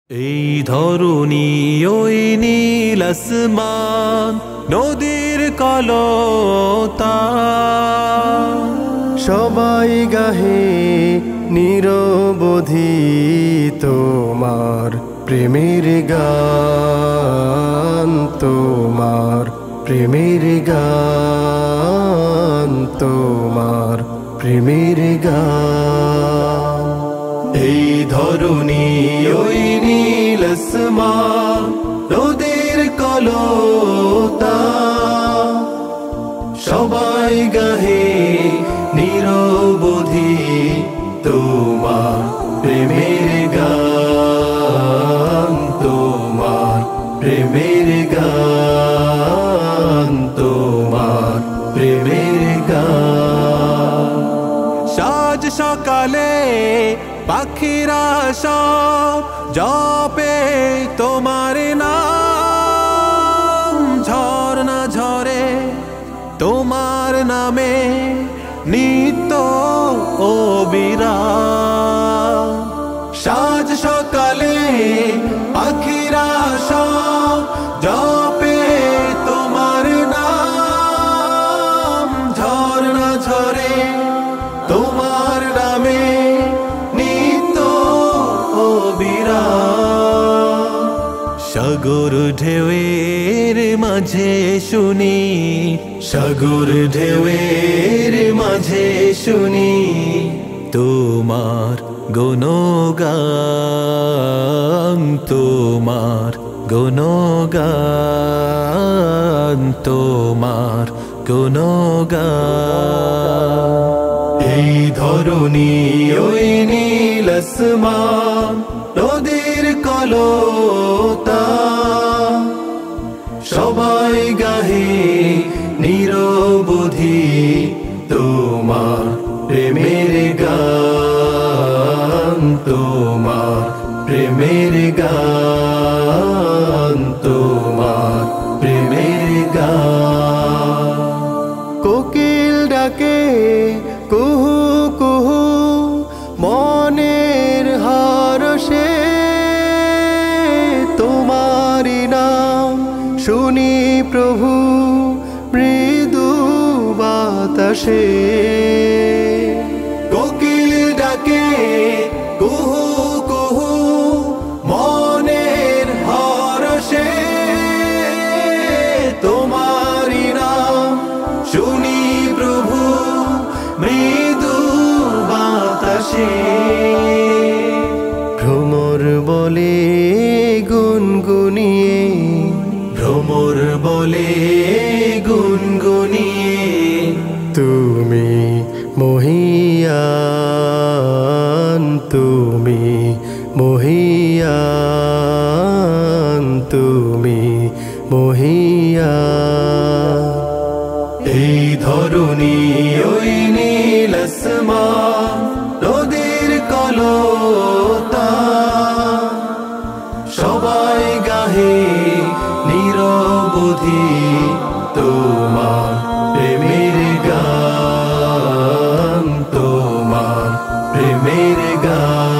এই ধরণী ওই নীল আসমান নদীর কলতান সবাই গাহে নিরবধি তোমার প্রেমের গান, তোমার প্রেমের গান, তোমার প্রেমের গান। এই ধরণী ওই নীল আসমান নদীর কলতান সবাই গাহে নিরবধি তোমার প্রেমের গান, তোমার প্রেমের গান, তোমার প্রেমের গান। সাজ সকালে পাখিরা সব জপে তোমার নাম, ঝরনা ঝরে তোমার নামে নিত্য অবিরাম। সাজ সকালে পাখিরা সব জপে তোমার নাম, ঝরনা ঝরে তোমার নামে নিত্য অবিরাম। সাগর ঢেউয়ের মাঝে শুনি, সাগর ঢেউয়ের মাঝে শুনি তোমার গুণগান, তোমার গুণগান, তোমার গুণগান। এই ধরণী ওই নীল আসমান নদীর কলতান সবাই গাহে নিরবধি তোমার প্রেমের গান, তোমার প্রেমের গান, তোমার প্রেমের গান। কোকিল ডাকে কুহু কুহু মনের হরষে, তোমারি নাম শুনি প্রভু মৃদু বাতাসে। কোকিল ডাকে কুহু কুহু মনের হরষে, তোমারি নাম শুনি প্রভু মৃদু বাতাসে। ভ্রমর বলে গুনগুনিয়ে, ভ্রমর বলে গুনগুনিয়ে তুমি মহিয়ান, তুমি মহিয়ান, তুমি মহিয়ান। এই ধরণী ওই নীল আসমান নদীর কলতান সবাই গাহে নিরবধি তোমার প্রেমের গান, তোমার প্রেমের গান।